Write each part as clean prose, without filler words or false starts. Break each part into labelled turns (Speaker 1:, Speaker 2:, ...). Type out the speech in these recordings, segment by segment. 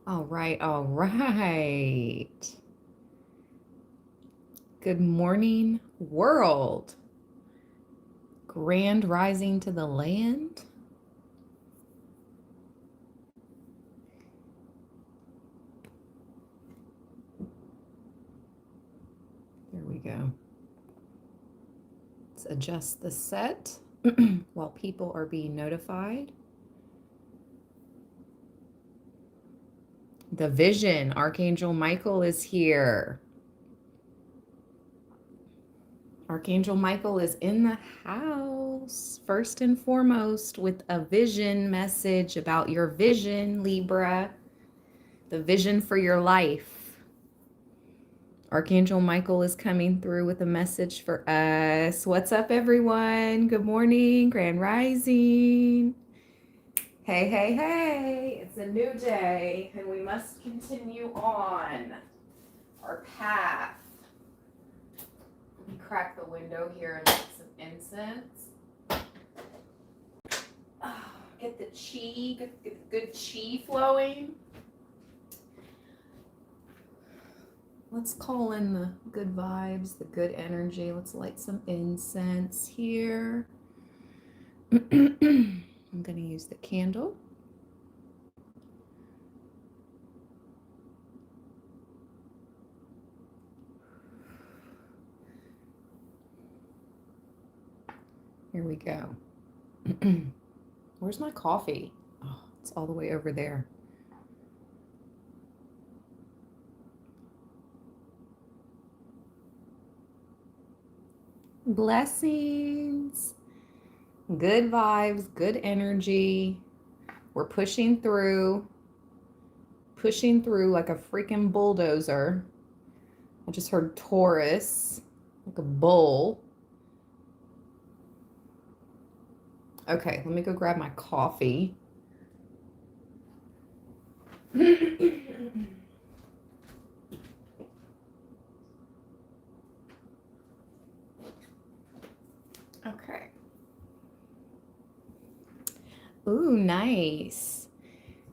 Speaker 1: All right, all right. Good morning, world. Grand rising to the land. There we go. Let's adjust the set while people are being notified. The vision, Archangel Michael is here. Archangel Michael is in the house, first and foremost, with a vision message about your vision, Libra, the vision for your life. Archangel Michael is coming through with a message for us. What's up, everyone? Good morning, Grand Rising. Hey, hey, hey. It's a new day, and we must continue on our path. Let me crack the window here and light some incense. Get the chi, get the good chi flowing. Let's call in the good vibes, the good energy. Let's light some incense here. I'm going to use the candle. Here we go. Where's my coffee? Oh, it's all the way over there. Blessings. Good vibes, good energy. We're pushing through like a freaking bulldozer. I just heard Taurus, like a bull. Okay, let me go grab my coffee. Okay. Ooh, nice.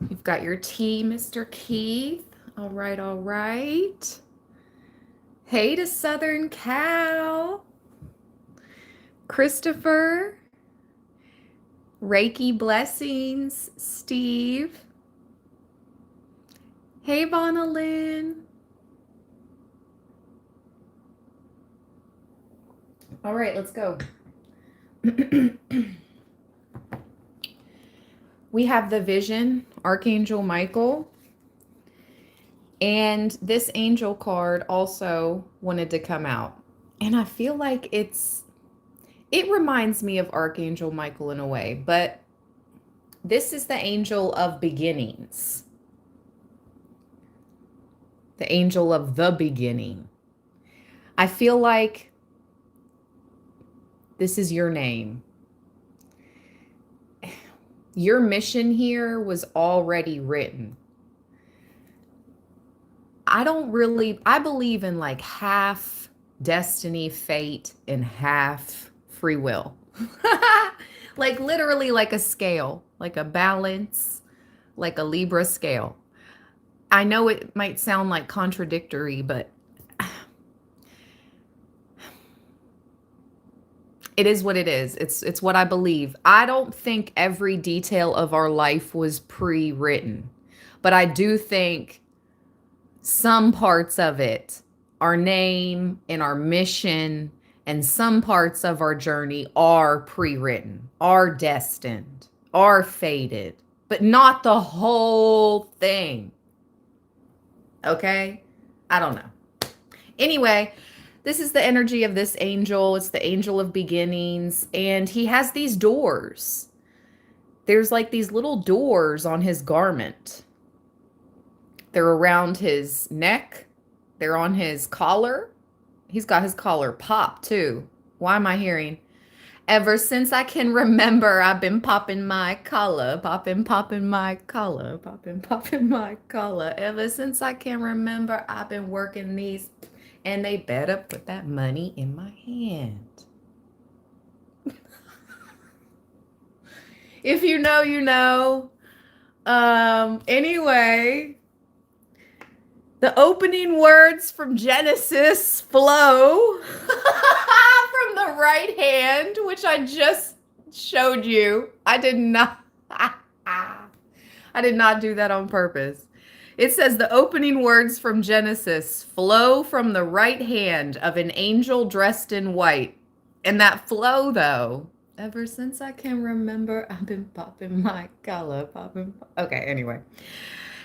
Speaker 1: You've got your tea, Mr. Keith. All right, all right. Hey to Southern Cal. Christopher. Reiki blessings, Steve. Hey, Vonalyn. All right, let's go. We have the vision, Archangel Michael. And this angel card also wanted to come out. And I feel like it reminds me of Archangel Michael in a way, but this is the angel of beginnings. The angel of the beginning. I feel like this is your name. Your mission here was already written. I believe in like half destiny, fate, and half free will. Like literally like a scale, like a balance, like a Libra scale. I know it might sound like contradictory, but it is what it is. It's what I believe. I don't think every detail of our life was pre-written, but I do think some parts of it, our name and our mission, and some parts of our journey are pre-written, are destined, are fated, but not the whole thing. Okay? I don't know. Anyway, this is the energy of this angel. It's the angel of beginnings, and he has these doors. There's like these little doors on his garment. They're around his neck. They're on his collar. He's got his collar popped too. Why am I hearing? Ever since I can remember, I've been popping my collar, popping my collar, popping my collar. Ever since I can remember, I've been working these, and they better put that money in my hand. If you know, you know. Anyway, The opening words from Genesis flow from the right hand, which I just showed you. I did not do that on purpose. It says the opening words from Genesis flow from the right hand of an angel dressed in white. And that flow, though, ever since I can remember, I've been popping my collar, popping. Okay, anyway.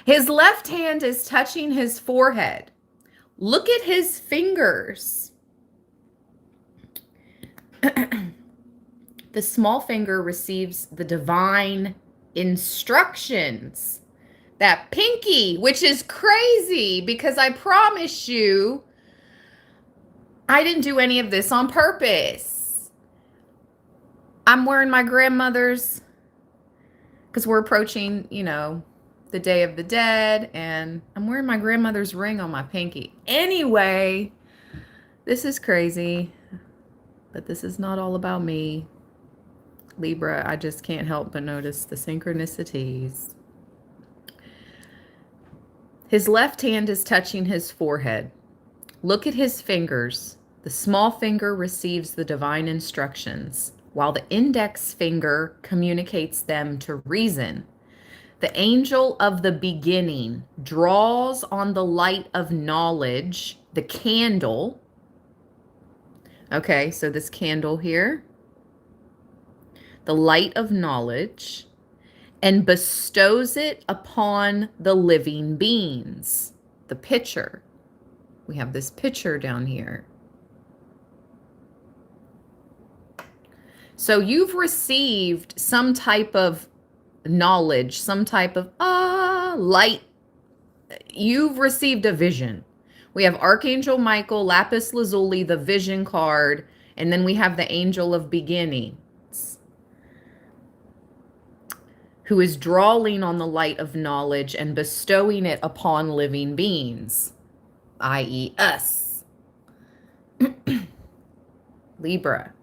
Speaker 1: His left hand is touching his forehead. Look at his fingers. The small finger receives the divine instructions. That pinky, which is crazy because I promise you, I didn't do any of this on purpose. I'm wearing my grandmother's, because we're approaching, the Day of the Dead, and I'm wearing my grandmother's ring on my pinky. Anyway, this is crazy, but this is not all about me. Libra, I just can't help but notice the synchronicities. His left hand is touching his forehead. Look at his fingers. The small finger receives the divine instructions, while the index finger communicates them to reason. The angel of the beginning draws on the light of knowledge, the candle. Okay, so this candle here, the light of knowledge, and bestows it upon the living beings. The pitcher. We have this pitcher down here. So you've received some type of knowledge, some type of light. You've received a vision. We have Archangel Michael, Lapis Lazuli, the vision card, and then we have the Angel of Beginnings, who is drawing on the light of knowledge and bestowing it upon living beings, i.e. us. Libra.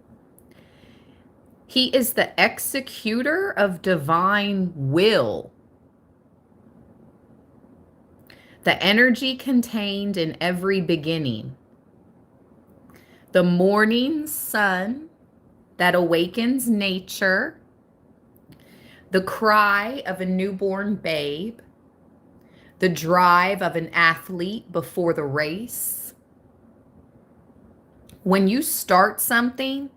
Speaker 1: He is the executor of divine will. The energy contained in every beginning. The morning sun that awakens nature. The cry of a newborn babe. The drive of an athlete before the race. When you start something,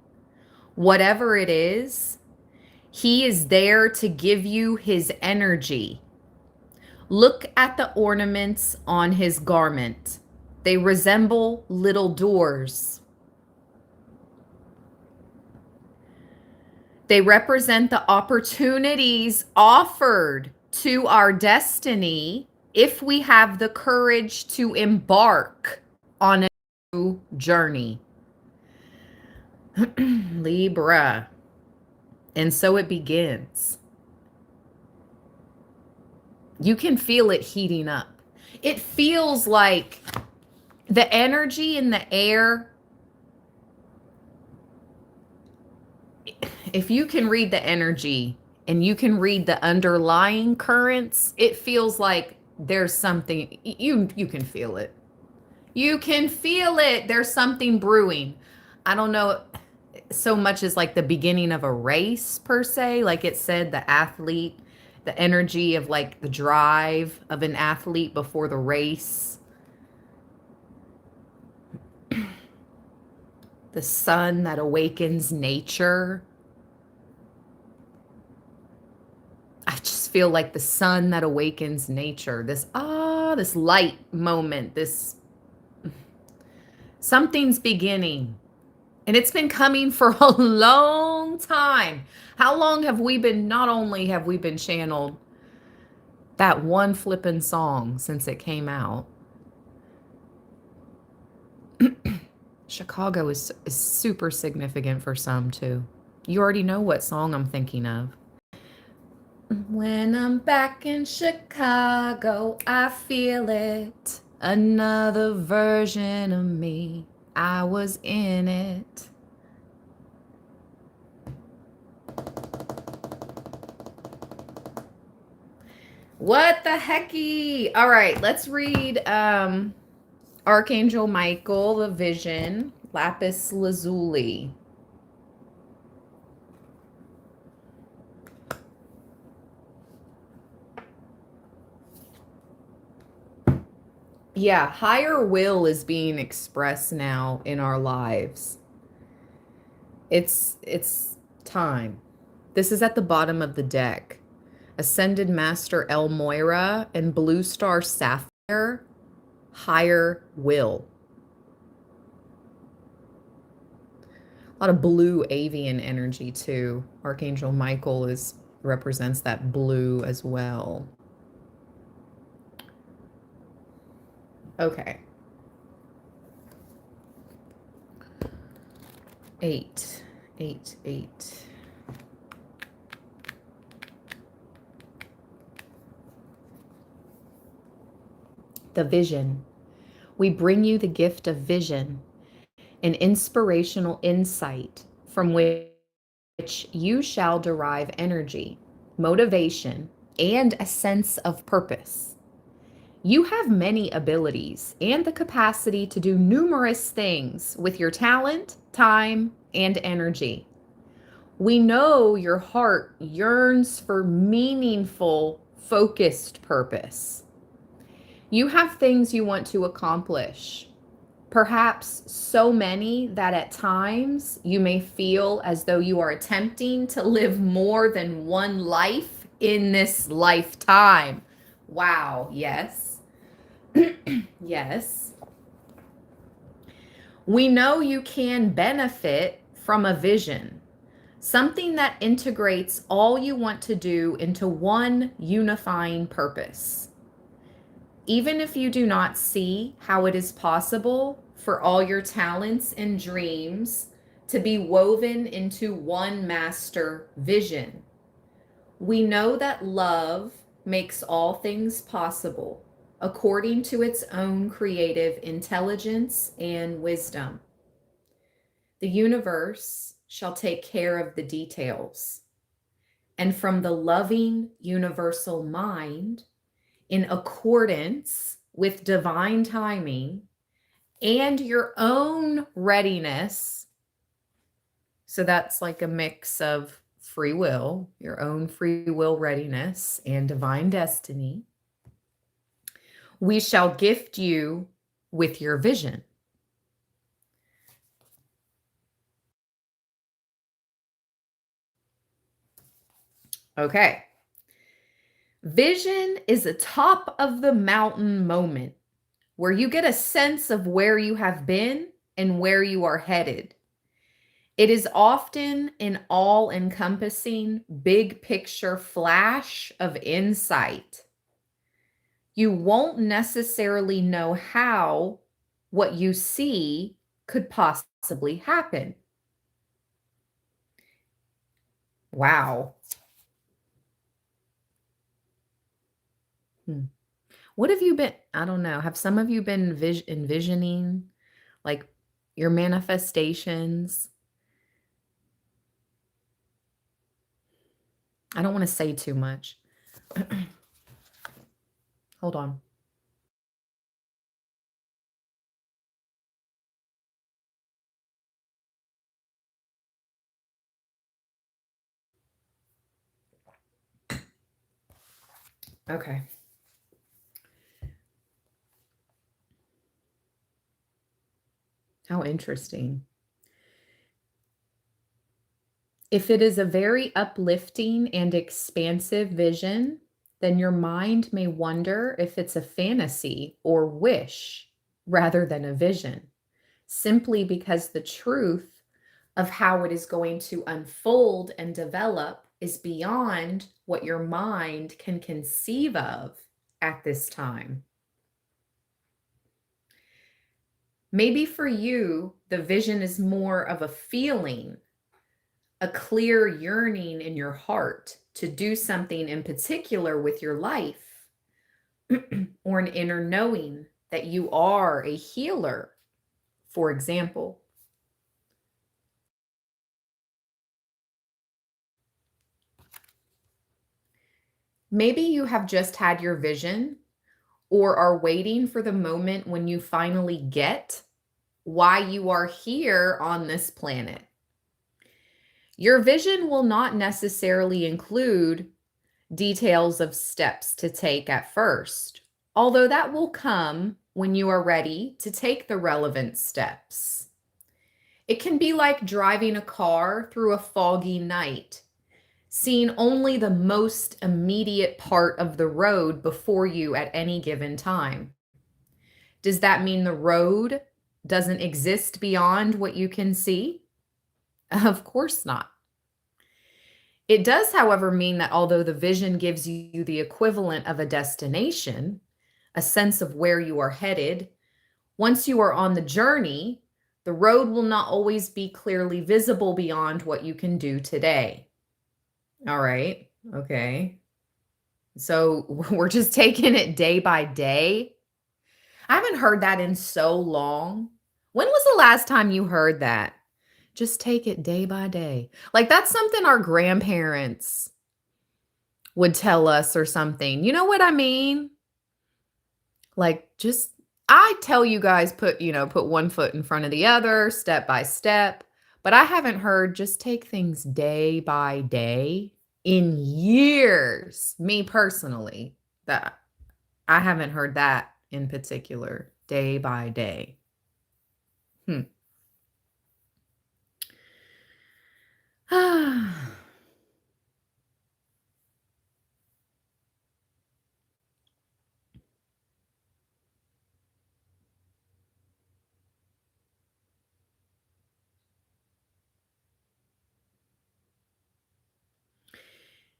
Speaker 1: whatever it is, he is there to give you his energy. Look at the ornaments on his garment. They resemble little doors. They represent the opportunities offered to our destiny if we have the courage to embark on a new journey. Libra. And so it begins. You can feel it heating up. It feels like the energy in the air. If you can read the energy and you can read the underlying currents, it feels like there's something, you can feel it. You can feel it. There's something brewing. I don't know so much as like the beginning of a race per se. Like it said, the athlete, the energy of like the drive of an athlete before the race. The sun that awakens nature. I just feel like the sun that awakens nature. This light moment, this something's beginning. And it's been coming for a long time. How long have we been, not only have we been channeled that one flippin' song since it came out. Chicago is super significant for some too. You already know what song I'm thinking of. When I'm back in Chicago, I feel it. Another version of me. I was in it. What the hecky? All right, let's read Archangel Michael, the vision, lapis lazuli. Yeah, higher will is being expressed now in our lives. It's time. This is at the bottom of the deck. Ascended Master El Moira and Blue Star Sapphire, higher will. A lot of blue avian energy too. Archangel Michael represents that blue as well. Okay. 8, 8, 8. The vision. We bring you the gift of vision, an inspirational insight from which you shall derive energy, motivation, and a sense of purpose. You have many abilities and the capacity to do numerous things with your talent, time, and energy. We know your heart yearns for meaningful, focused purpose. You have things you want to accomplish, perhaps so many that at times you may feel as though you are attempting to live more than one life in this lifetime. Wow, yes. Yes. We know you can benefit from a vision, something that integrates all you want to do into one unifying purpose. Even if you do not see how it is possible for all your talents and dreams to be woven into one master vision, we know that love makes all things possible according to its own creative intelligence and wisdom. The universe shall take care of the details. And from the loving universal mind, in accordance with divine timing and your own readiness. So that's like a mix of free will, your own free will readiness, and divine destiny. We shall gift you with your vision. Okay. Vision is a top of the mountain moment where you get a sense of where you have been and where you are headed. It is often an all encompassing, big picture flash of insight. You won't necessarily know how what you see could possibly happen. Wow. Hmm. What have you been? I don't know. Have some of you been envisioning like your manifestations? I don't want to say too much. Hold on. Okay. How interesting. If it is a very uplifting and expansive vision, then your mind may wonder if it's a fantasy or wish rather than a vision, simply because the truth of how it is going to unfold and develop is beyond what your mind can conceive of at this time. Maybe for you, the vision is more of a feeling, a clear yearning in your heart to do something in particular with your life, or an inner knowing that you are a healer, for example. Maybe you have just had your vision or are waiting for the moment when you finally get why you are here on this planet. Your vision will not necessarily include details of steps to take at first, although that will come when you are ready to take the relevant steps. It can be like driving a car through a foggy night, seeing only the most immediate part of the road before you at any given time. Does that mean the road doesn't exist beyond what you can see? Of course not. It does, however, mean that although the vision gives you the equivalent of a destination, a sense of where you are headed, once you are on the journey, the road will not always be clearly visible beyond what you can do today. All right. Okay. So we're just taking it day by day. I haven't heard that in so long. When was the last time you heard that? Just take it day by day. Like that's something our grandparents would tell us or something. You know what I mean? Like just I tell you guys put one foot in front of the other, step by step, but I haven't heard just take things day by day in years. Me personally, that I haven't heard that in particular, day by day. Hmm.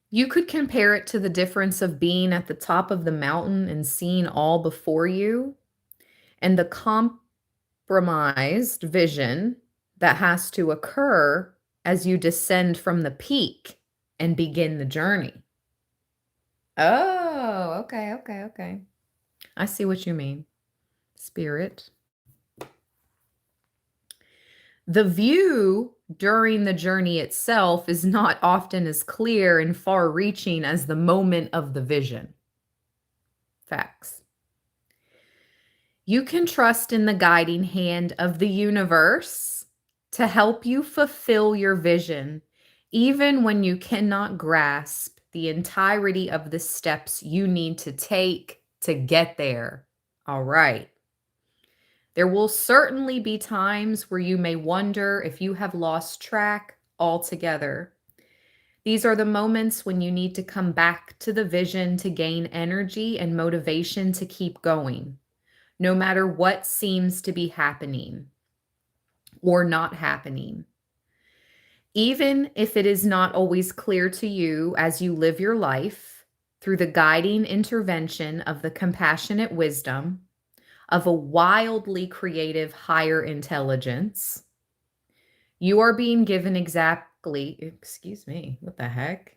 Speaker 1: You could compare it to the difference of being at the top of the mountain and seeing all before you, and the compromised vision that has to occur as you descend from the peak and begin the journey. Oh, okay, okay, okay. I see what you mean. Spirit. The view during the journey itself is not often as clear and far reaching as the moment of the vision. Facts. You can trust in the guiding hand of the universe to help you fulfill your vision, even when you cannot grasp the entirety of the steps you need to take to get there. All right. There will certainly be times where you may wonder if you have lost track altogether. These are the moments when you need to come back to the vision to gain energy and motivation to keep going, no matter what seems to be happening or not happening. Even if it is not always clear to you as you live your life, through the guiding intervention of the compassionate wisdom of a wildly creative higher intelligence, you are being given excuse me, what the heck?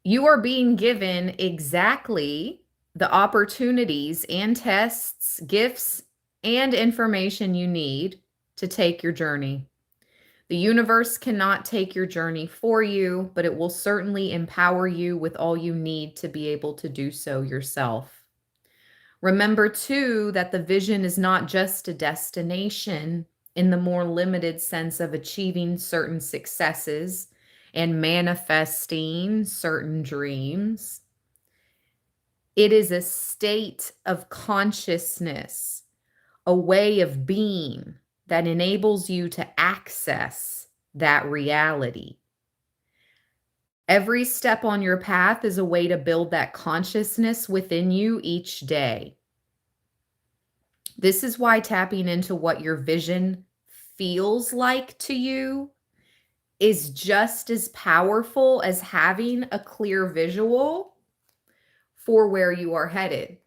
Speaker 1: You are being given exactly the opportunities and tests, gifts, and information you need to take your journey. The universe cannot take your journey for you, but it will certainly empower you with all you need to be able to do so yourself. Remember, too, that the vision is not just a destination in the more limited sense of achieving certain successes and manifesting certain dreams. It is a state of consciousness, a way of being that enables you to access that reality. Every step on your path is a way to build that consciousness within you each day. This is why tapping into what your vision feels like to you is just as powerful as having a clear visual for where you are headed.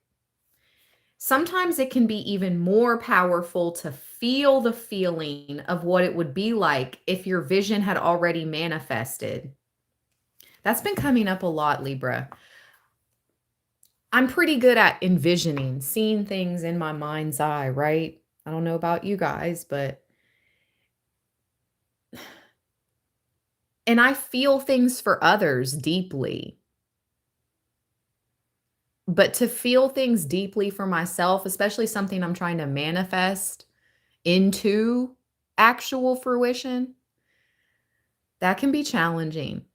Speaker 1: Sometimes it can be even more powerful to feel the feeling of what it would be like if your vision had already manifested. That's been coming up a lot, Libra. I'm pretty good at envisioning, seeing things in my mind's eye, right? I don't know about you guys, but and I feel things for others deeply. But to feel things deeply for myself, especially something I'm trying to manifest into actual fruition, that can be challenging.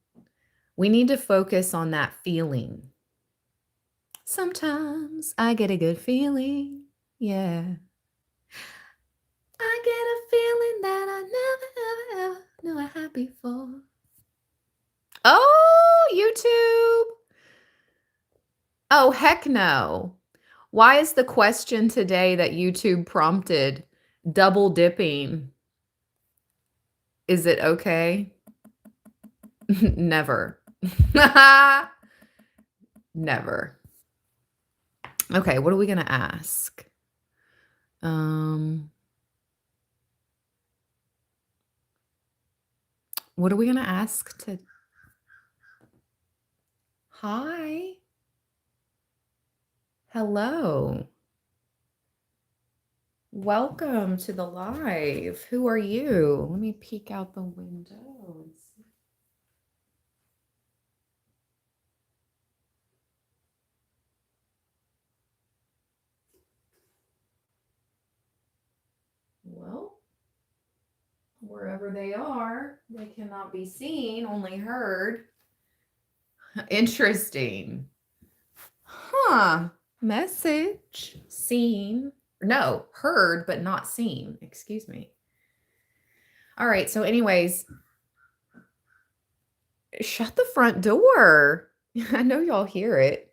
Speaker 1: We need to focus on that feeling. Sometimes I get a good feeling. Yeah. I get a feeling that I never, ever, ever knew I had before. Oh, YouTube. Oh, heck no. Why is the question today that YouTube prompted double dipping? Is it okay? Never. Never. Okay, what are we going to ask? What are we going to ask to Hi. Hello. Welcome to the live. Who are you? Let me peek out the window and see. Well, wherever they are, they cannot be seen, only heard. Interesting. Huh. Message. Seen. No, heard, but not seen. Excuse me. All right. So, anyways, shut the front door. I know y'all hear it.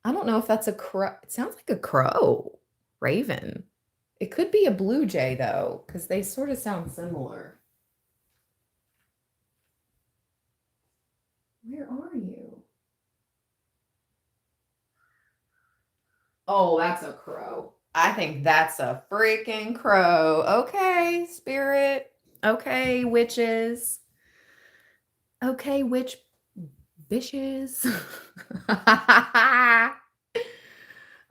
Speaker 1: I don't know if that's a crow. It sounds like a crow. Raven. It could be a blue jay, though, because they sort of sound similar. Where are you? Oh, that's a crow. I think that's a freaking crow. Okay, spirit. Okay, witches. Okay, witch bitches. I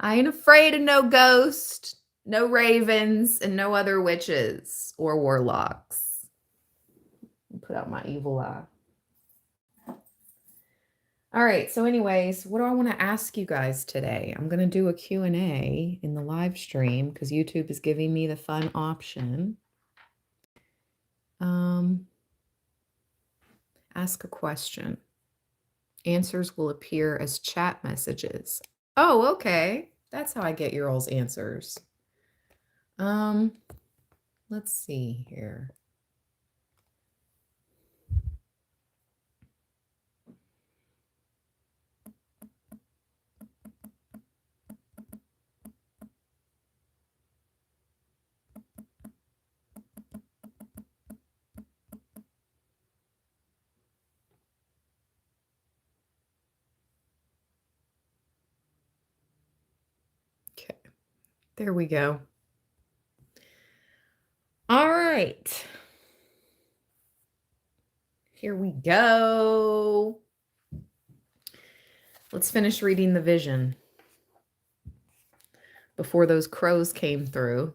Speaker 1: ain't afraid of no ghost, no ravens, and no other witches or warlocks. Put out my evil eye. All right, so anyways, what do I want to ask you guys today? I'm going to do a Q&A in the live stream because YouTube is giving me the fun option. Ask a question. Answers will appear as chat messages. Oh, okay. That's how I get your all's answers. Let's see here. Okay, there we go. All right. Here we go. Let's finish reading the vision before those crows came through.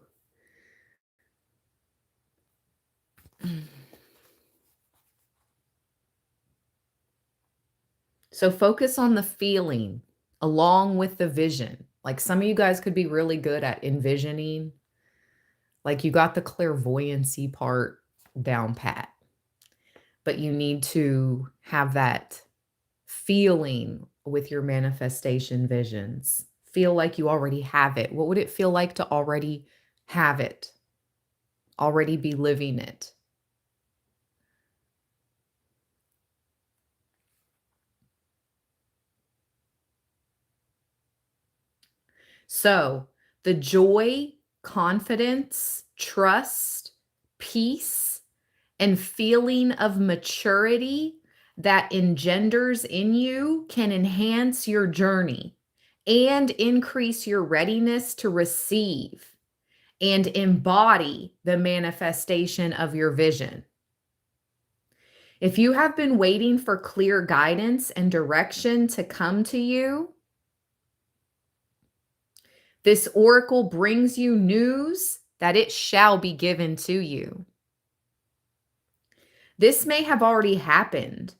Speaker 1: So focus on the feeling along with the vision. Like some of you guys could be really good at envisioning. Like you got the clairvoyancy part down pat. But you need to have that feeling with your manifestation visions. Feel like you already have it. What would it feel like to already have it? Already be living it? So the joy, confidence, trust, peace, and feeling of maturity that engenders in you can enhance your journey and increase your readiness to receive and embody the manifestation of your vision. If you have been waiting for clear guidance and direction to come to you, this oracle brings you news that it shall be given to you. This may have already happened,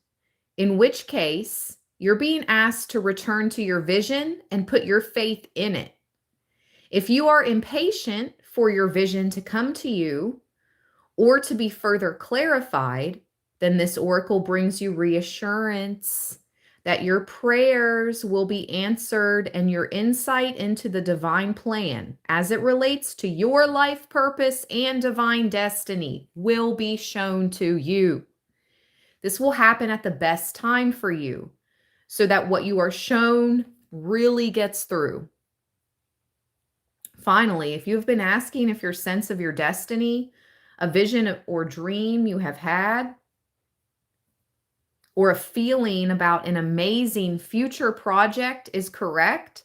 Speaker 1: in which case You're being asked to return to your vision and put your faith in it. If you are impatient for your vision to come to you or to be further clarified, then this oracle brings you reassurance that your prayers will be answered and your insight into the divine plan as it relates to your life purpose and divine destiny will be shown to you. This will happen at the best time for you so that what you are shown really gets through. Finally, if you've been asking if your sense of your destiny, a vision or dream you have had, or a feeling about an amazing future project is correct,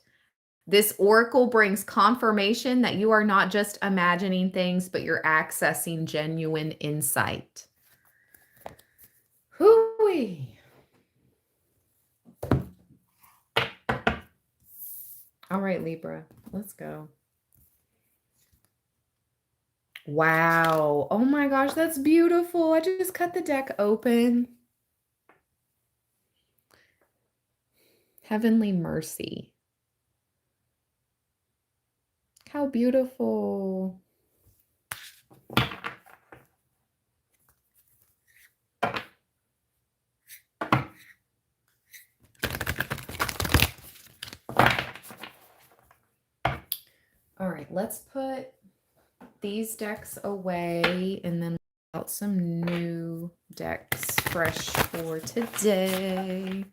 Speaker 1: this oracle brings confirmation that you are not just imagining things, but you're accessing genuine insight. Hooey. All right, Libra, let's go. Wow. Oh my gosh, that's beautiful. I just cut the deck open. Heavenly Mercy. How beautiful. All right, let's put these decks away and then out some new decks fresh for today.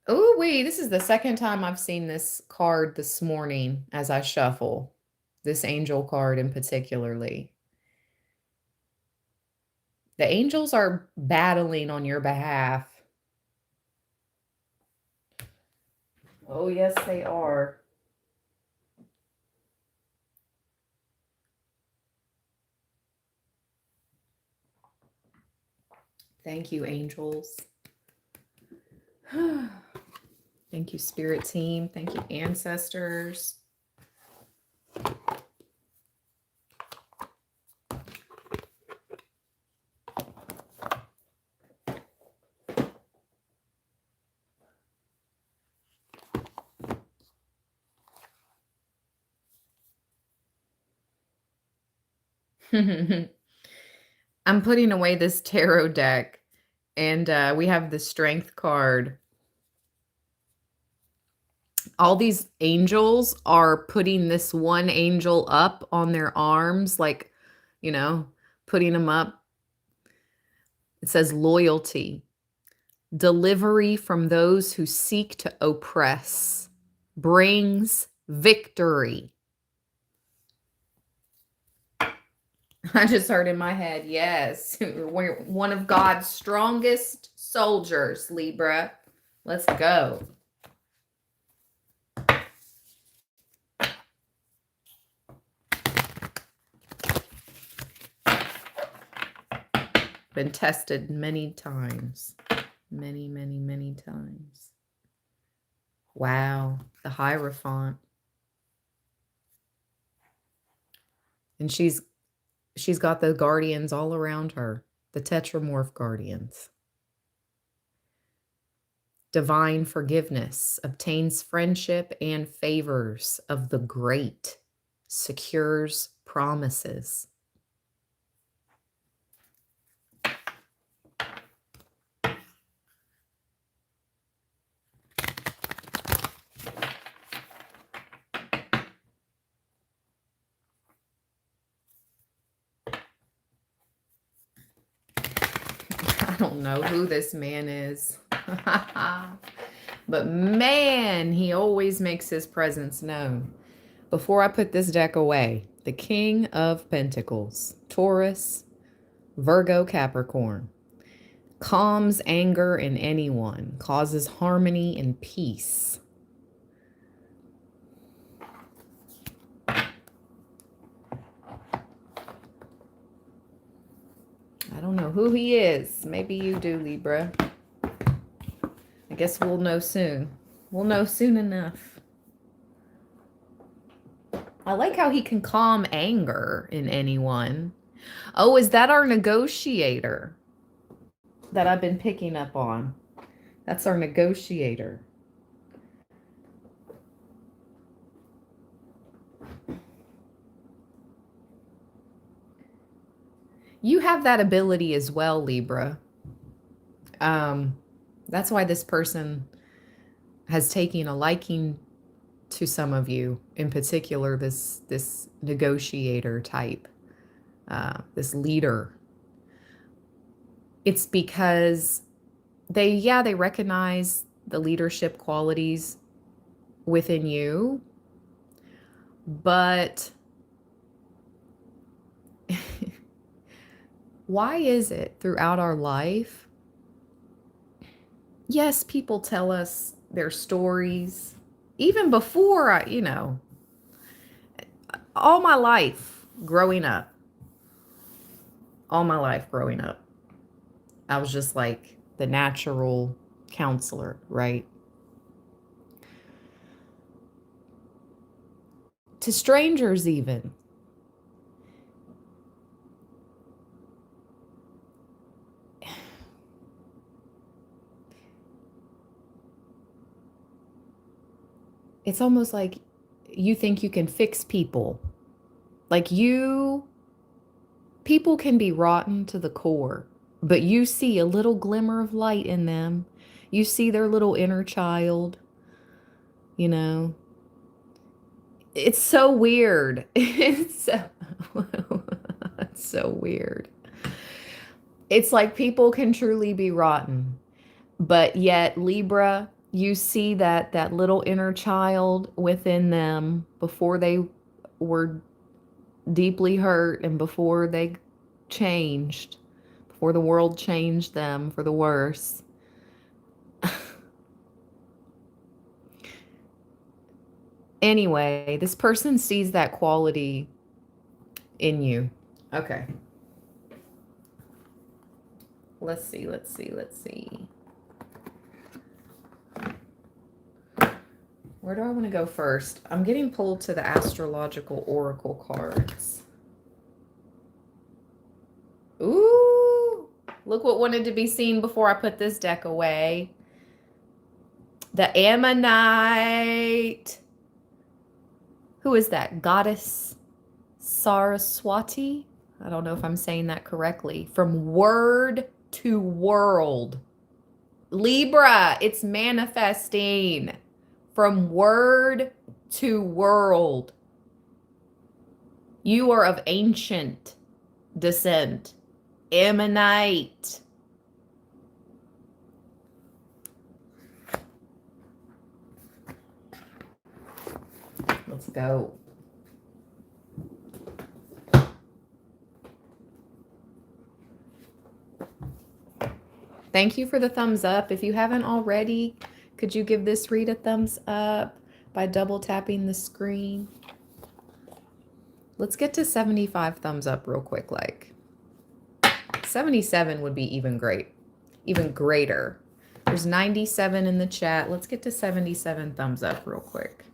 Speaker 1: Oh, wait, this is the second time I've seen this card this morning as I shuffle. This angel card in particularly. The angels are battling on your behalf. Oh, yes, they are. Thank you, angels. Thank you, spirit team. Thank you, ancestors. I'm putting away this tarot deck, and we have the strength card. All these angels are putting this one angel up on their arms, like, you know, putting them up. It says loyalty, delivery from those who seek to oppress, brings victory. I just heard in my head, yes, we're one of God's strongest soldiers, Libra. Let's go. Been tested many times. Many, many, many times. Wow, the Hierophant. And she's got the guardians all around her, the tetramorph guardians. Divine forgiveness, obtains friendship and favors of the great, secures promises. I don't know who this man is. But man, he always makes his presence known. Before I put this deck away, the King of Pentacles, Taurus, Virgo, Capricorn, calms anger in anyone, causes harmony and peace. I don't know who he is. Maybe you do, Libra. I guess we'll know soon. We'll know soon enough. I like how he can calm anger in anyone. Oh, is that our negotiator that I've been picking up on? That's our negotiator. You have that ability as well, Libra. That's why this person has taken a liking to some of you, in particular, this negotiator type, this leader. It's because they recognize the leadership qualities within you, but why is it throughout our life? Yes, people tell us their stories, even before all my life growing up, I was just like the natural counselor, right? To strangers, even. It's almost like you think you can fix people. Like people can be rotten to the core, but you see a little glimmer of light in them. You see their little inner child, you know. It's so weird. It's so weird. It's like people can truly be rotten, but yet Libra, you see that little inner child within them before they were deeply hurt and before they changed, before the world changed them for the worse. Anyway, this person sees that quality in you. Okay. Let's see. Where do I want to go first? I'm getting pulled to the astrological oracle cards. Ooh, look what wanted to be seen before I put this deck away. The Ammonite. Who is that? Goddess Saraswati? I don't know if I'm saying that correctly. From word to world. Libra, it's manifesting. From word to world. You are of ancient descent. Ammonite. Let's go. Thank you for the thumbs up. If you haven't already, could you give this read a thumbs up by double tapping the screen? Let's get to 75 thumbs up real quick. Like 77 would be even greater. There's 97 in the chat. Let's get to 77 thumbs up real quick.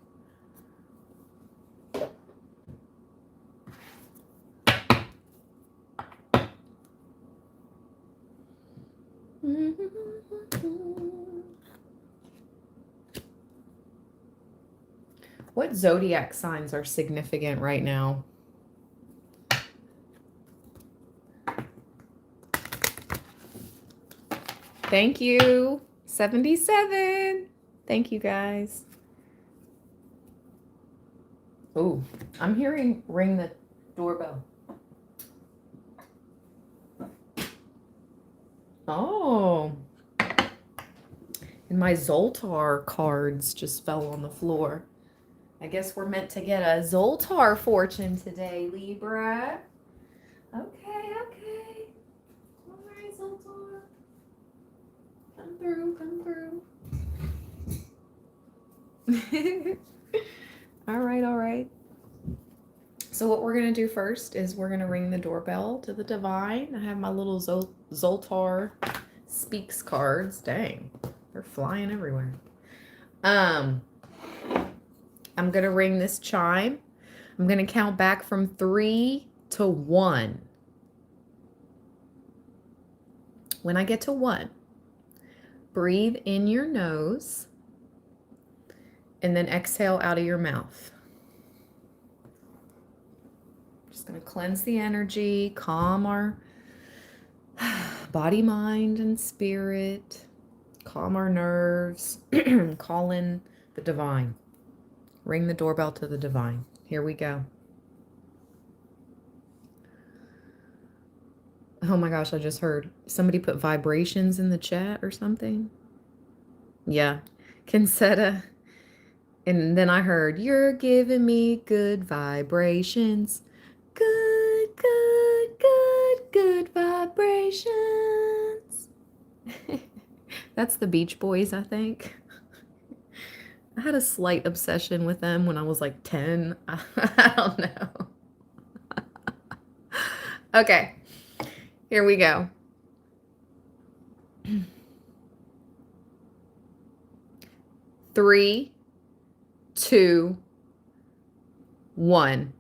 Speaker 1: What zodiac signs are significant right now? Thank you. 77. Thank you, guys. Oh, I'm hearing ring the doorbell. Oh. And my Zoltar cards just fell on the floor. I guess we're meant to get a Zoltar fortune today, Libra. Okay. All right, Zoltar. Come through. All right. So what we're going to do first is we're going to ring the doorbell to the divine. I have my little Zoltar speaks cards. Dang, they're flying everywhere. I'm going to ring this chime. I'm going to count back from 3 to 1. When I get to 1, breathe in your nose and then exhale out of your mouth. Just going to cleanse the energy, calm our body, mind, and spirit, calm our nerves, call in the divine. Ring the doorbell to the divine. Here we go. Oh my gosh, I just heard somebody put vibrations in the chat or something. Yeah, Kinsetta. And then I heard, you're giving me good vibrations. Good, good, good, good vibrations. That's the Beach Boys, I think. I had a slight obsession with them when I was like 10. I don't know. Okay, here we go. 3, 2, 1.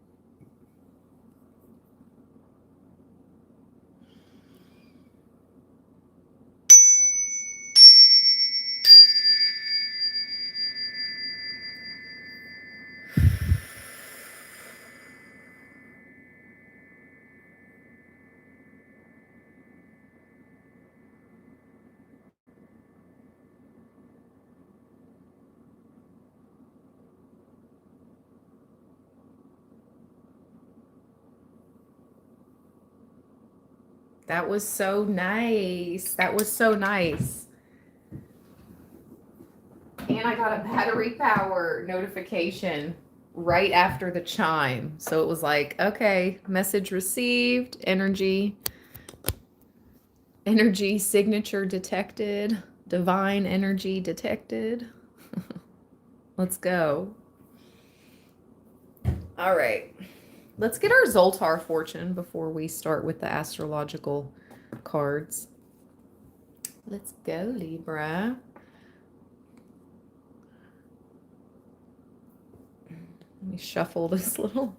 Speaker 1: That was so nice. That was so nice. And I got a battery power notification right after the chime. So it was like, okay, message received, energy signature detected, divine energy detected. Let's go. All right. Let's get our Zoltar fortune before we start with the astrological cards. Let's go, Libra. Let me shuffle this little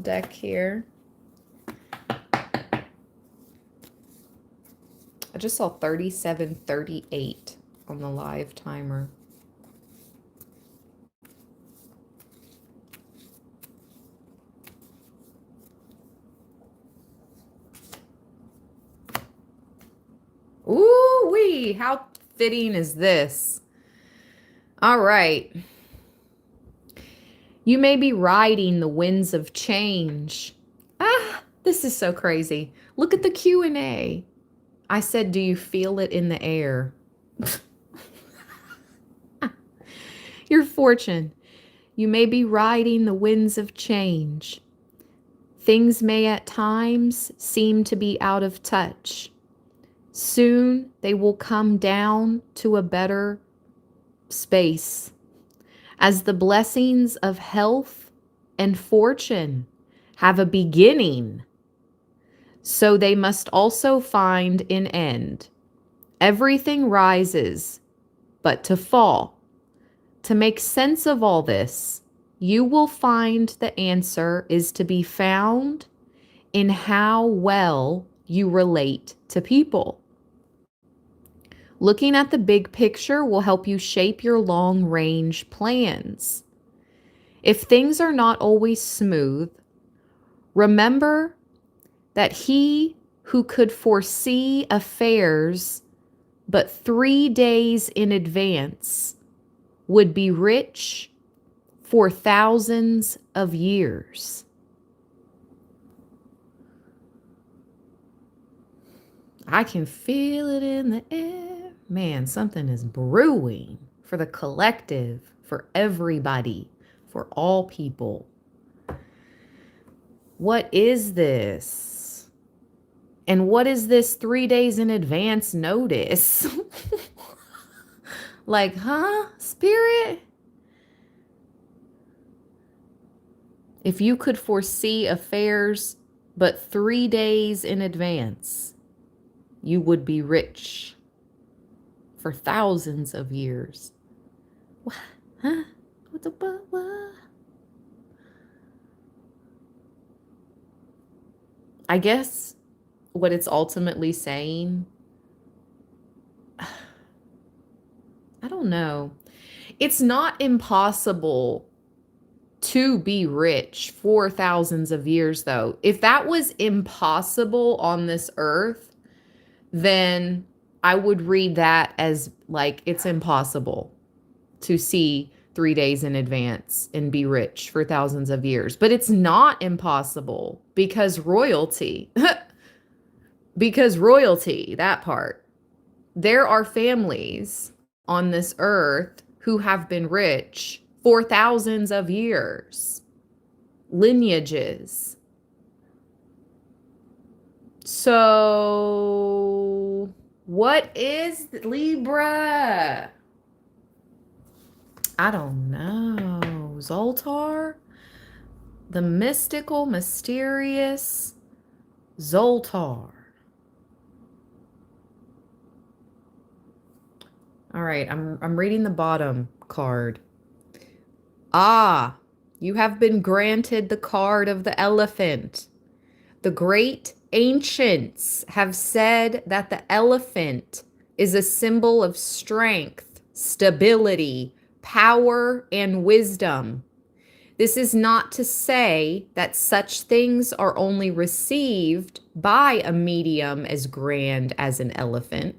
Speaker 1: deck here. I just saw 3738 on the live timer. Ooh-wee, how fitting is this? All right. You may be riding the winds of change. This is so crazy. Look at the Q&A. I said, do you feel it in the air? Your fortune. You may be riding the winds of change. Things may at times seem to be out of touch. Soon they will come down to a better space, as the blessings of health and fortune have a beginning, so they must also find an end. Everything rises, but to fall. To make sense of all this, you will find the answer is to be found in how well you relate to people. Looking at the big picture will help you shape your long-range plans. If things are not always smooth, remember that he who could foresee affairs but 3 days in advance would be rich for thousands of years. I can feel it in the air. Man, something is brewing for the collective, for everybody, for all people. What is this? And what is this 3 days in advance notice? Like, huh, Spirit? If you could foresee affairs but 3 days in advance, you would be rich for thousands of years. What? Huh? I guess what it's ultimately saying, I don't know. It's not impossible to be rich for thousands of years, though. If that was impossible on this earth, then I would read that as like it's impossible to see 3 days in advance and be rich for thousands of years. But it's not impossible because royalty, that part. There are families on this earth who have been rich for thousands of years, lineages. So, what is Libra? I don't know. Zoltar? The mystical, mysterious Zoltar. All right, I'm reading the bottom card. Ah, you have been granted the card of the elephant. The great ancients have said that the elephant is a symbol of strength, stability, power, and wisdom. This is not to say that such things are only received by a medium as grand as an elephant.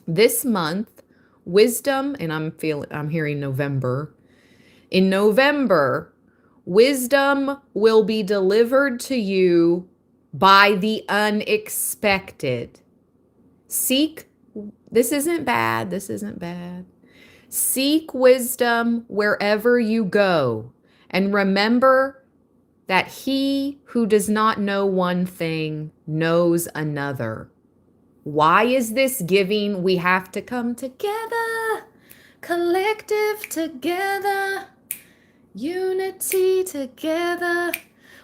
Speaker 1: This month, wisdom, and I'm hearing November. In November, wisdom will be delivered to you by the unexpected. Seek, this isn't bad. This isn't bad. Seek wisdom wherever you go. And remember that he who does not know one thing knows another. Why is this giving? We have to come together, collective together, unity together.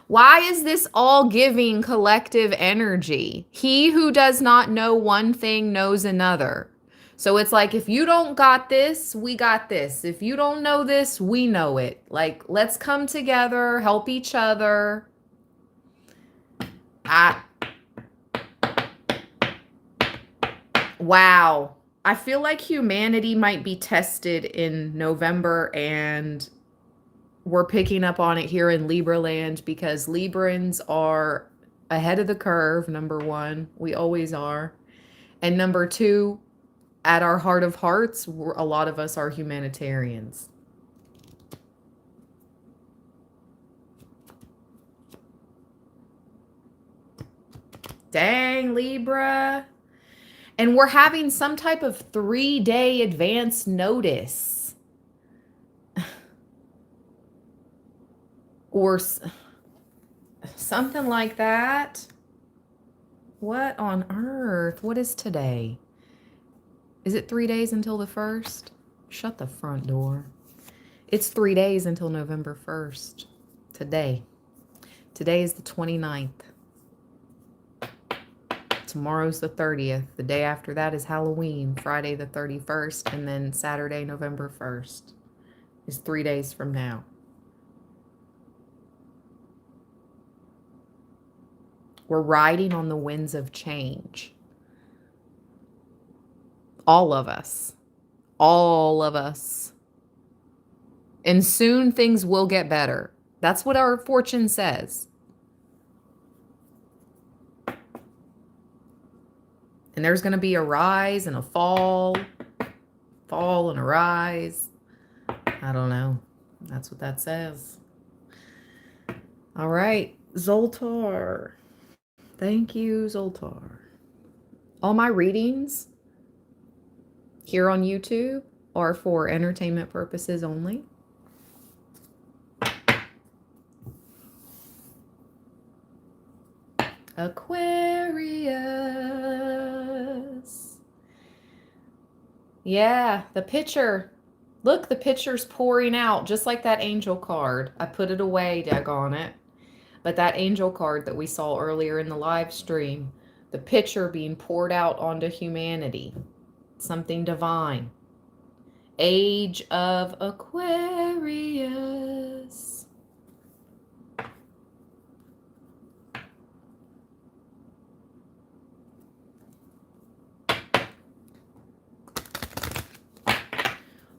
Speaker 1: Why is this all giving collective energy? He who does not know one thing knows another. So it's like, if you don't got this, we got this. If you don't know this, we know it. Like, let's come together, help each other. Wow. I feel like humanity might be tested in November, and we're picking up on it here in Libra land because Librans are ahead of the curve, number one. We always are. And number two, at our heart of hearts, a lot of us are humanitarians. Dang, Libra. And we're having some type of 3-day advance notice. Or something like that. What on earth? What is today? Is it 3 days until the 1st? Shut the front door. It's 3 days until November 1st. Today. Today is the 29th. Tomorrow's the 30th. The day after that is Halloween, Friday the 31st, and then Saturday, November 1st is 3 days from now. We're riding on the winds of change. All of us. All of us. And soon things will get better. That's what our fortune says. And there's going to be a rise and a fall and a rise. I don't know. That's what that says. All right, Zoltar. Thank you, Zoltar. All my readings here on YouTube are for entertainment purposes only. Aquarius. Yeah, the picture. Look, the picture's pouring out just like that angel card. I put it away, daggone it. But that angel card that we saw earlier in the live stream, the picture being poured out onto humanity, something divine. age of Aquarius.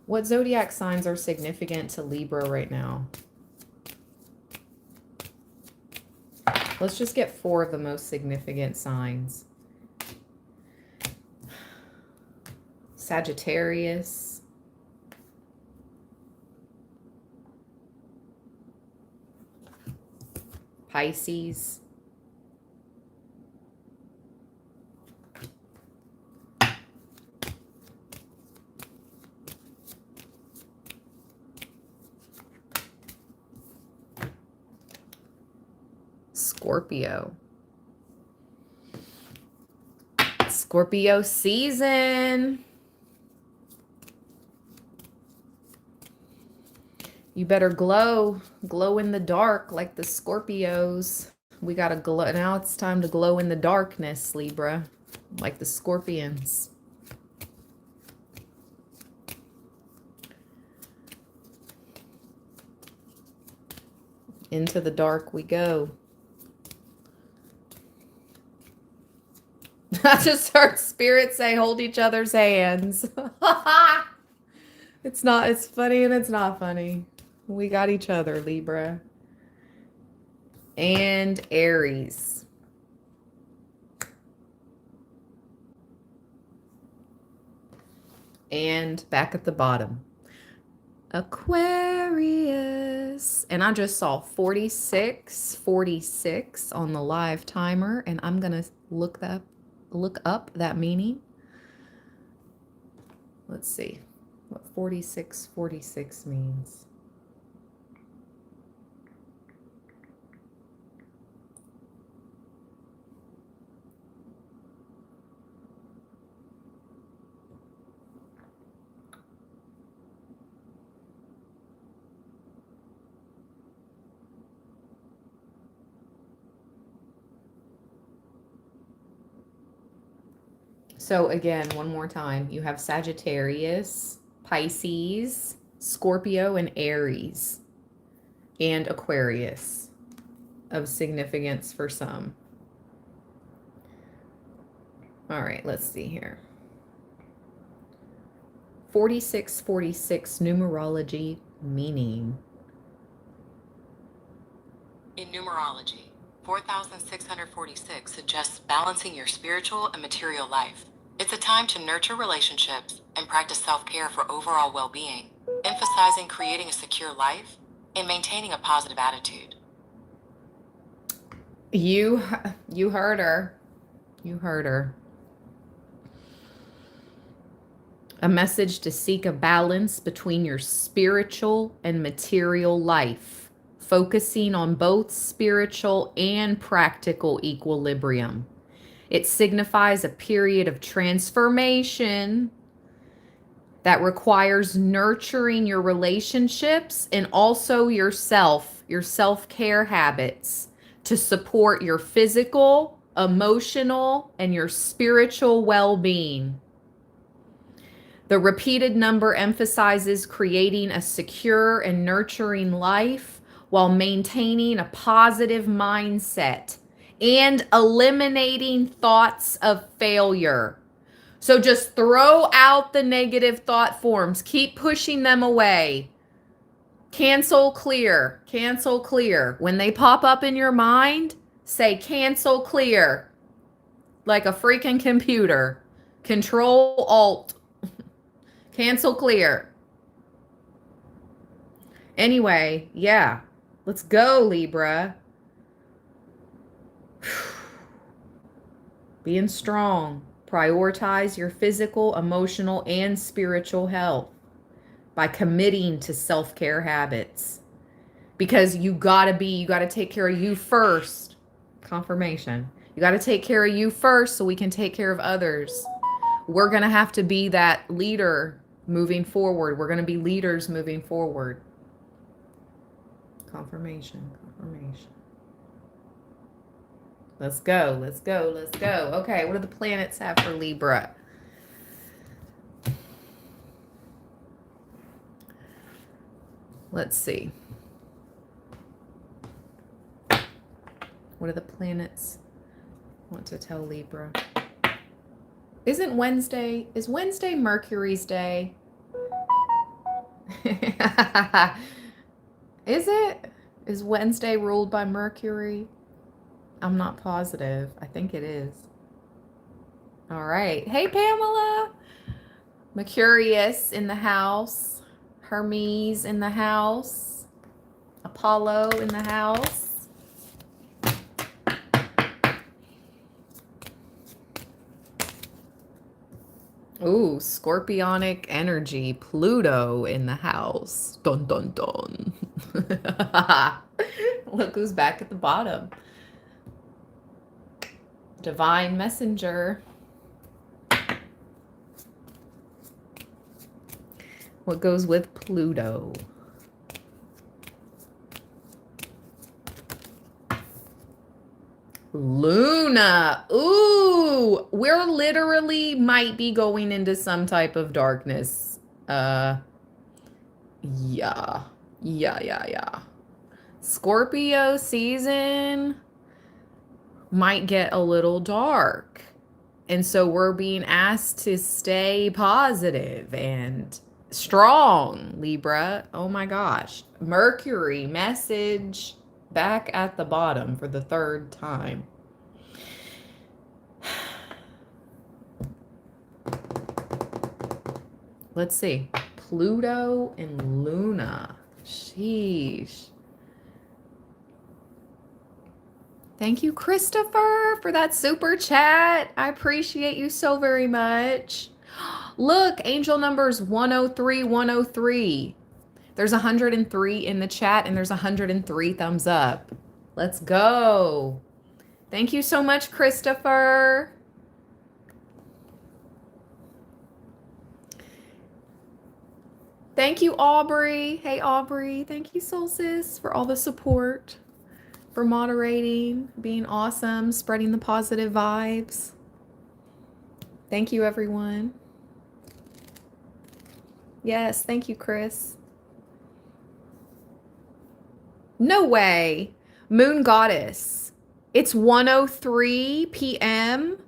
Speaker 1: What zodiac signs are significant to Libra right now? Let's just get 4 of the most significant signs. Sagittarius, Pisces, Scorpio. Scorpio season. You better glow in the dark like the Scorpios. We gotta glow. Now it's time to glow in the darkness, Libra, like the Scorpions. Into the dark we go. I just heard Spirit say, hold each other's hands. It's funny and it's not funny. We got each other, Libra. And Aries. And back at the bottom, Aquarius. And I just saw 46 on the live timer, and I'm going to look up that meaning. Let's see what 46 means. So again, one more time, you have Sagittarius, Pisces, Scorpio, and Aries, and Aquarius of significance for some. All right, let's see here. 46 numerology meaning.
Speaker 2: In numerology, 4646 suggests balancing your spiritual and material life. It's a time to nurture relationships and practice self-care for overall well-being, emphasizing creating a secure life and maintaining a positive attitude.
Speaker 1: You heard her. You heard her. A message to seek a balance between your spiritual and material life, focusing on both spiritual and practical equilibrium. It signifies a period of transformation that requires nurturing your relationships and also yourself, your self-care habits to support your physical, emotional, and your spiritual well-being. The repeated number emphasizes creating a secure and nurturing life while maintaining a positive mindset and eliminating thoughts of failure. So just throw out the negative thought forms. Keep pushing them away. Cancel, clear. Cancel, clear. When they pop up in your mind, say cancel, clear. Like a freaking computer. Control, Alt. Cancel, clear. Anyway, yeah. Let's go, Libra. Being strong. Prioritize your physical, emotional, and spiritual health by committing to self-care habits. Because you gotta take care of you first. Confirmation. You gotta take care of you first so we can take care of others. We're gonna have to be that leader moving forward. We're gonna be leaders moving forward. Confirmation. Let's go. Okay, what do the planets have for Libra? Let's see. What do the planets want to tell Libra? Is Wednesday Mercury's day? Is it? Is Wednesday ruled by Mercury? I'm not positive. I think it is. All right. Hey, Pamela. Mercurius in the house. Hermes in the house. Apollo in the house. Ooh, scorpionic energy. Pluto in the house. Dun, dun, dun. Look who's back at the bottom. Divine messenger. What goes with Pluto? Luna. Ooh, we're literally might be going into some type of darkness. Yeah. Yeah. Scorpio season might get a little dark. And so we're being asked to stay positive and strong, Libra. Oh my gosh. Mercury message back at the bottom for the third time. Let's see. Pluto and Luna. Sheesh. Thank you, Christopher, for that super chat. I appreciate you so very much. Look, angel numbers 103, 103. There's 103 in the chat and there's 103 thumbs up. Let's go. Thank you so much, Christopher. Thank you, Aubrey. Hey, Aubrey. Thank you, Soul Sis, for all the support, for moderating, being awesome, spreading the positive vibes. Thank you, everyone. Yes, thank you, Chris. No way. Moon Goddess. It's 1:03 p.m.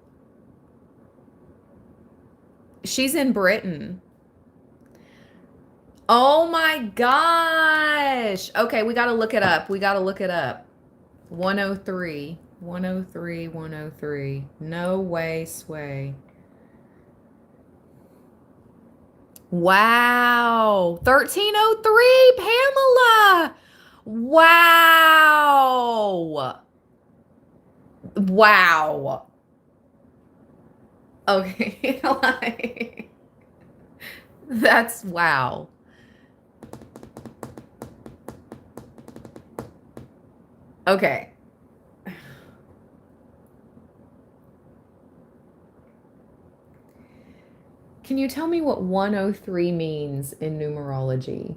Speaker 1: She's in Britain. Oh my gosh. Okay, we got to look it up. 1:03. 1:03. No way, sway. Wow. 13:03, Pamela. Wow. Wow. Okay. That's wow. Okay. Can you tell me what 103 means in numerology?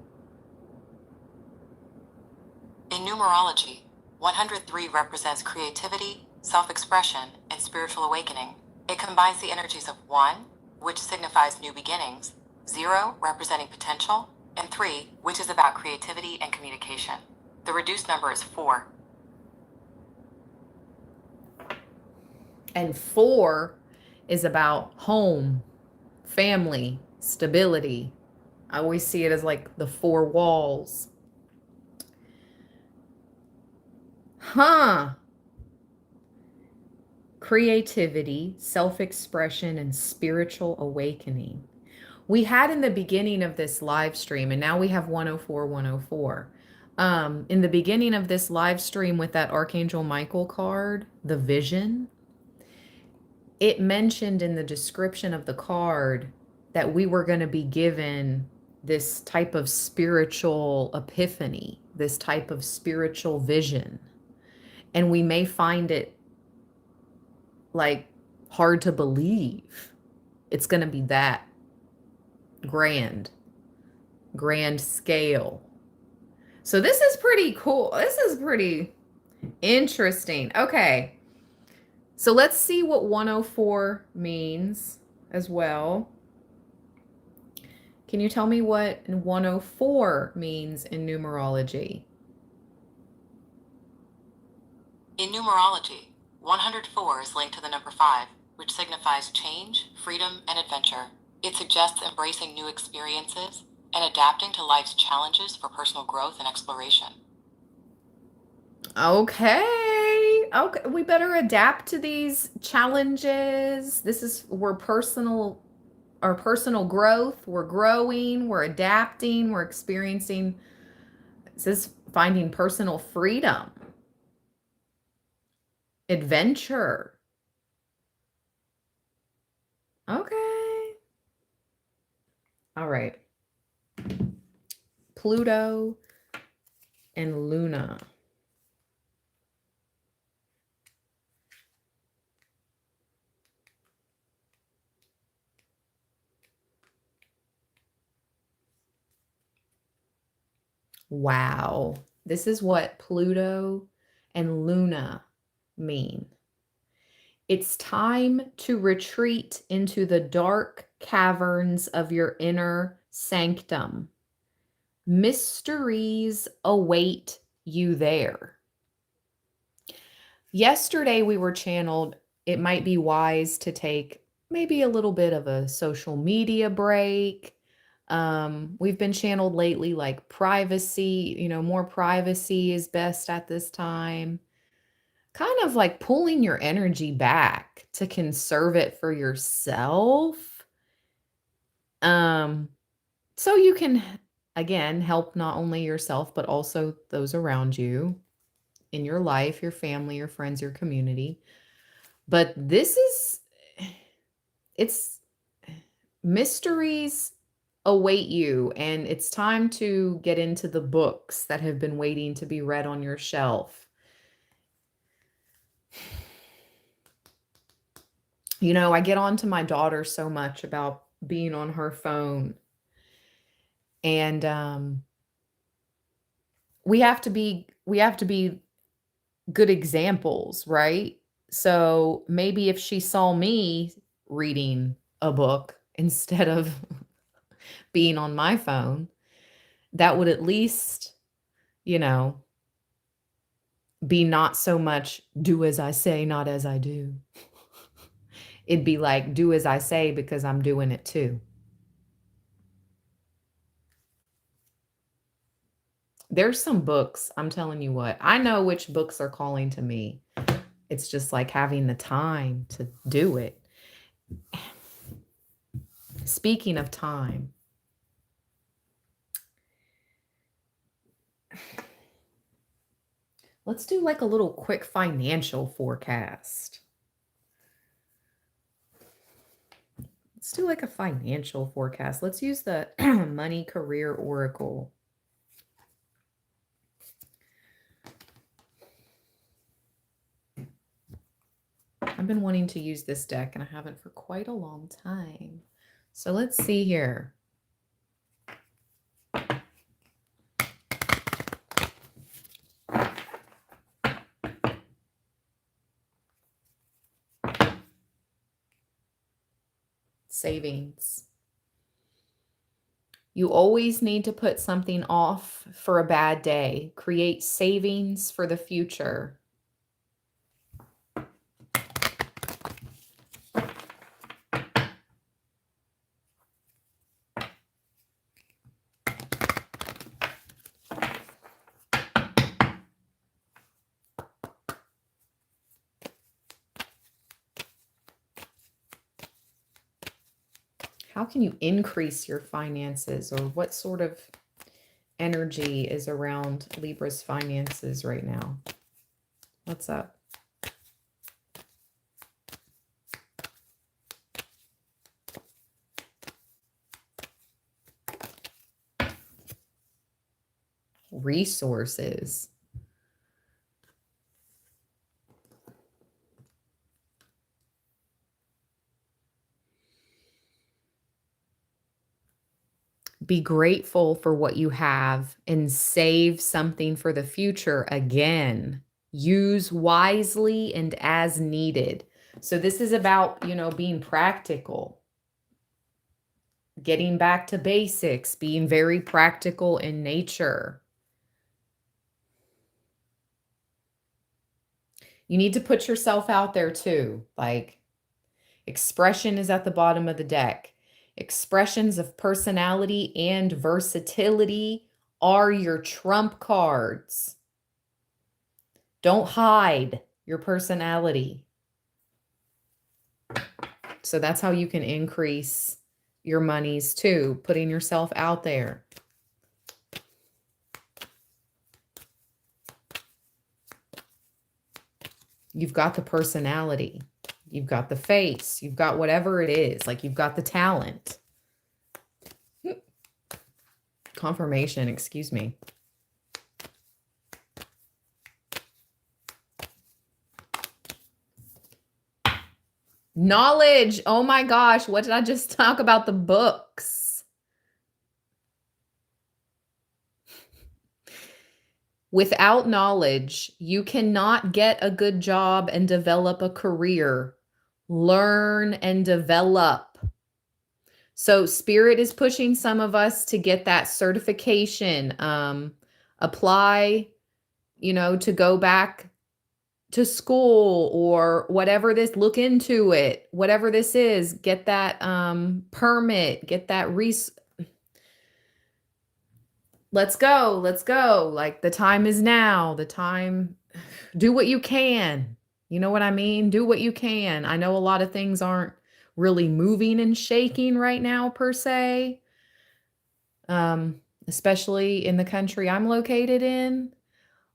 Speaker 2: In numerology, 103 represents creativity, self-expression, and spiritual awakening. It combines the energies of 1, which signifies new beginnings, 0, representing potential, and 3, which is about creativity and communication. The reduced number is 4.
Speaker 1: And 4 is about home, family, stability. I always see it as like the 4 walls. Creativity, self-expression, and spiritual awakening. We had in the beginning of this live stream, and now we have 104, 104. In the beginning of this live stream with that Archangel Michael card, the vision, it mentioned in the description of the card that we were going to be given this type of spiritual epiphany, this type of spiritual vision. And we may find it like hard to believe. It's going to be that grand scale. So this is pretty cool. This is pretty interesting. Okay. So let's see what 104 means as well. Can you tell me what 104 means in numerology?
Speaker 2: In numerology, 104 is linked to the number 5, which signifies change, freedom, and adventure. It suggests embracing new experiences and adapting to life's challenges for personal growth and exploration.
Speaker 1: Okay. Okay. We better adapt to these challenges. Our personal growth. We're growing, we're adapting, we're experiencing. This is finding personal freedom, adventure. Okay. All right. Pluto and Luna. Wow. This is what Pluto and Luna mean. It's time to retreat into the dark caverns of your inner sanctum. Mysteries await you there. Yesterday, we were channeled. It might be wise to take maybe a little bit of a social media break. We've been channeled lately like privacy, more privacy is best at this time. Kind of like pulling your energy back to conserve it for yourself. Um, so you can, again, help not only yourself, but also those around you in your life, your family, your friends, your community. But it's mysteries await you, and it's time to get into the books that have been waiting to be read on your shelf. I get on to my daughter so much about being on her phone, and we have to be good examples, right? So maybe if she saw me reading a book instead of being on my phone, that would at least, you know, be not so much do as I say, not as I do. It'd be like do as I say because I'm doing it too. There's some books, I'm telling you what, I know which books are calling to me. It's just like having the time to do it. Speaking of time, let's do like a little quick financial forecast. Let's do like a financial forecast. Let's use the Money Career Oracle. I've been wanting to use this deck and I haven't for quite a long time. So let's see here. Savings. You always need to put something off for a bad day. Create savings for the future. How can you increase your finances, or what sort of energy is around Libra's finances right now? What's up? Resources. Be grateful for what you have and save something for the future. Again, use wisely and as needed. So this is about, being practical. getting back to basics, being very practical in nature. You need to put yourself out there too. Like, expression is at the bottom of the deck. Expressions of personality and versatility are your trump cards. Don't hide your personality. So that's how you can increase your monies too, putting yourself out there. You've got the personality. You've got the face. You've got whatever it is. Like, you've got the talent. Confirmation, excuse me. Knowledge. Oh my gosh. What did I just talk about? The books. Without knowledge, you cannot get a good job and develop a career. Learn and develop. So Spirit is pushing some of us to get that certification, apply, to go back to school or whatever this, look into it, whatever this is, get that permit, get that let's go. Like, the time is now. Do what you can. You know what I mean? Do what you can. I know a lot of things aren't really moving and shaking right now per se, especially in the country I'm located in,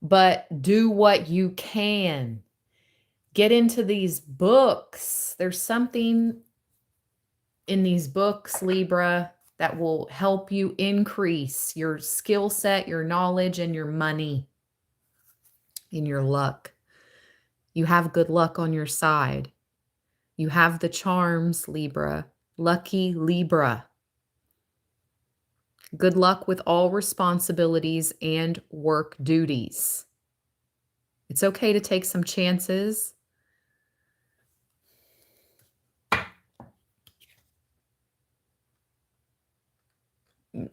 Speaker 1: but do what you can. Get into these books. There's something in these books, Libra, that will help you increase your skill set, your knowledge, and your money, and your luck. You have good luck on your side. You have the charms, Libra. Lucky Libra. Good luck with all responsibilities and work duties. It's okay to take some chances.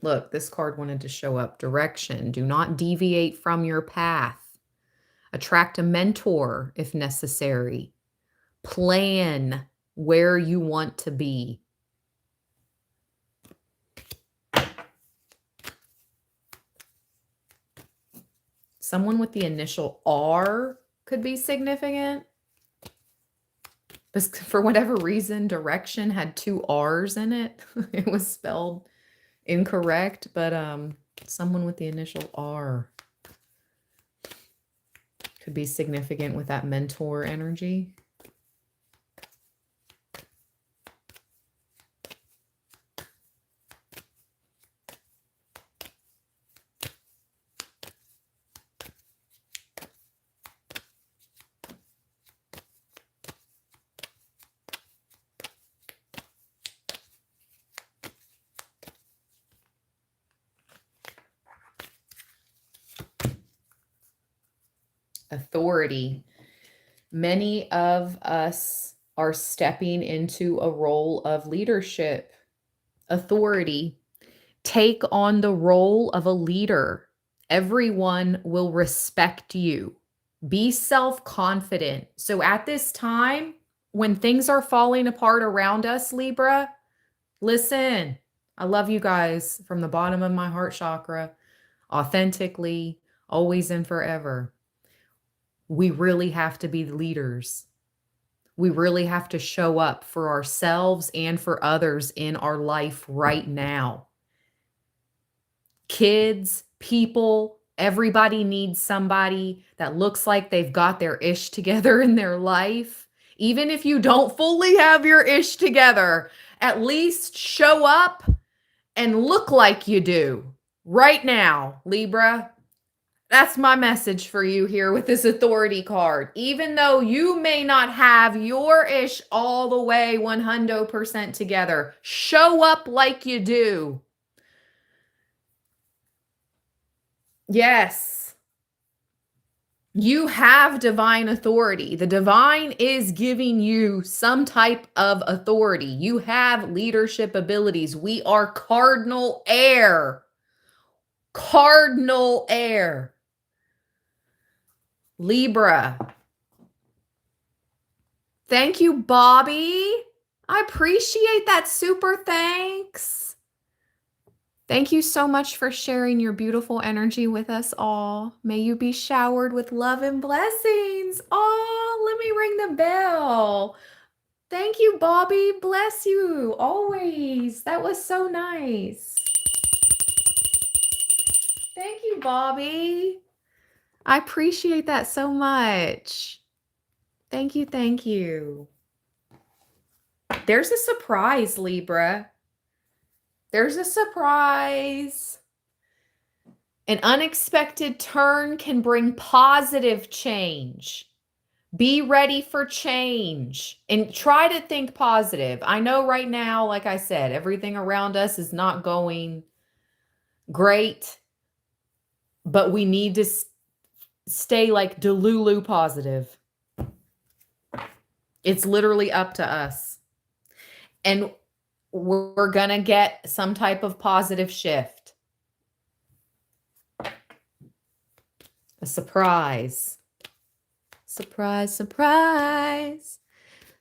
Speaker 1: Look, this card wanted to show up. Direction. Do not deviate from your path. Attract a mentor if necessary. Plan where you want to be. Someone with the initial R could be significant. But for whatever reason, direction had 2 R's in it. It was spelled incorrect, but someone with the initial R could be significant with that mentor energy. Authority. Many of us are stepping into a role of leadership. Authority. Take on the role of a leader. Everyone will respect you. Be self-confident. So at this time, when things are falling apart around us, Libra, listen, I love you guys from the bottom of my heart chakra, authentically, always and forever. We really have to be the leaders. We really have to show up for ourselves and for others in our life right now. Kids, people, everybody needs somebody that looks like they've got their ish together in their life. Even if you don't fully have your ish together, at least show up and look like you do right now, Libra. That's my message for you here with this authority card. Even though you may not have your ish all the way 100% together, show up like you do. Yes. You have divine authority. The divine is giving you some type of authority. You have leadership abilities. We are cardinal air. Cardinal air. Libra. Thank you, Bobby. I appreciate that super thanks. Thank you so much for sharing your beautiful energy with us all. May you be showered with love and blessings. Oh, let me ring the bell. Thank you, Bobby. Bless you always. That was so nice. Thank you, Bobby. I appreciate that so much. Thank you. Thank you. There's a surprise, Libra. There's a surprise. An unexpected turn can bring positive change. Be ready for change and try to think positive. I know right now, like I said, everything around us is not going great, but we need to stay like Delulu positive. It's literally up to us. And we're going to get some type of positive shift. A surprise. Surprise, surprise.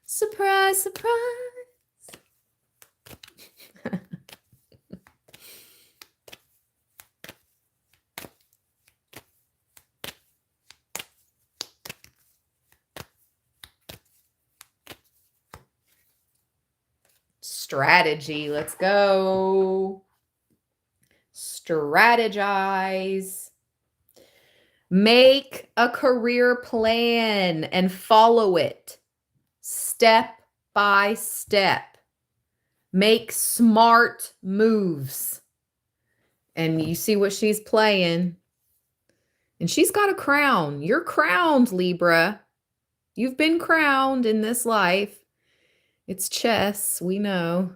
Speaker 1: Surprise, surprise. Strategy. Let's go. Strategize. Make a career plan and follow it step by step. Make smart moves. And you see what she's playing. And she's got a crown. You're crowned, Libra. You've been crowned in this life. It's chess, we know.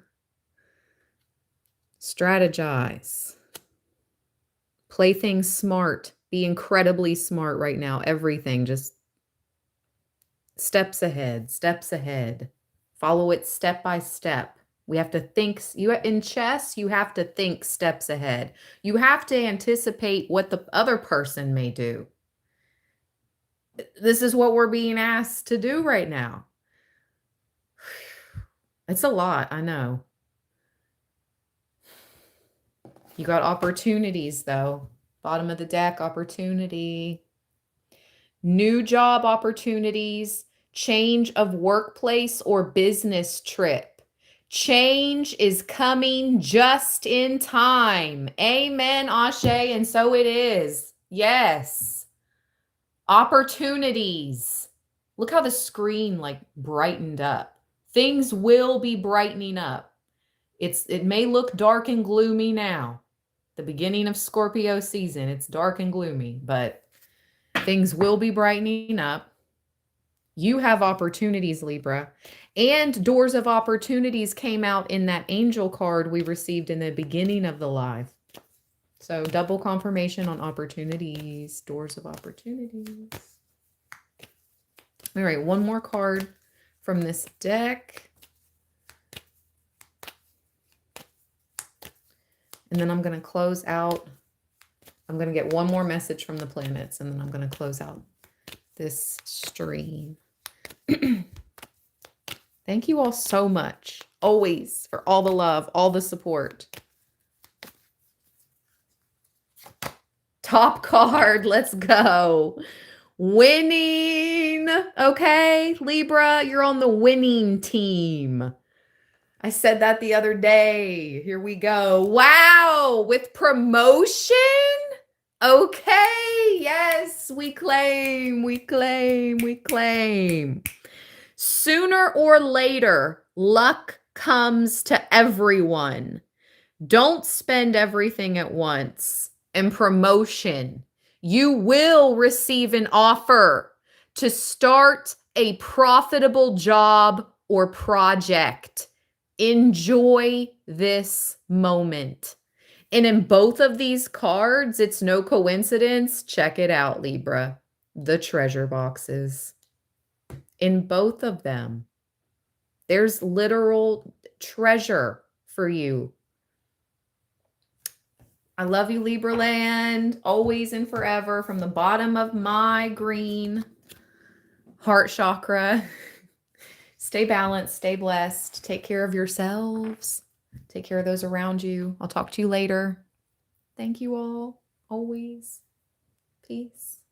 Speaker 1: Strategize. Play things smart. Be incredibly smart right now. Everything just steps ahead, steps ahead. Follow it step by step. We have to think. In chess, you have to think steps ahead. You have to anticipate what the other person may do. This is what we're being asked to do right now. It's a lot, I know. You got opportunities, though. Bottom of the deck, opportunity. New job opportunities, change of workplace or business trip. Change is coming just in time. Amen, Ashe, and so it is. Yes. Opportunities. Look how the screen like brightened up. Things will be brightening up. It may look dark and gloomy now. The beginning of Scorpio season, it's dark and gloomy, but things will be brightening up. You have opportunities, Libra. And doors of opportunities came out in that angel card we received in the beginning of the live. So double confirmation on opportunities, doors of opportunities. All right, one more card from this deck. And then I'm going to close out. I'm going to get one more message from the planets, and then I'm going to close out this stream. Thank you all so much, always, for all the love, all the support. Top card, let's go. Winning. Okay, Libra, you're on the winning team. I said that the other day. Here we go. Wow, with promotion? Okay, yes, we claim, we claim, we claim. Sooner or later, luck comes to everyone. Don't spend everything at once. And promotion. You will receive an offer to start a profitable job or project. Enjoy this moment. And in both of these cards, it's no coincidence. Check it out, Libra. the treasure boxes. In both of them, there's literal treasure for you. I love you, Libra land, always and forever, from the bottom of my green heart chakra. Stay balanced, stay blessed, take care of yourselves, take care of those around you. I'll talk to you later. Thank you all, always. Peace.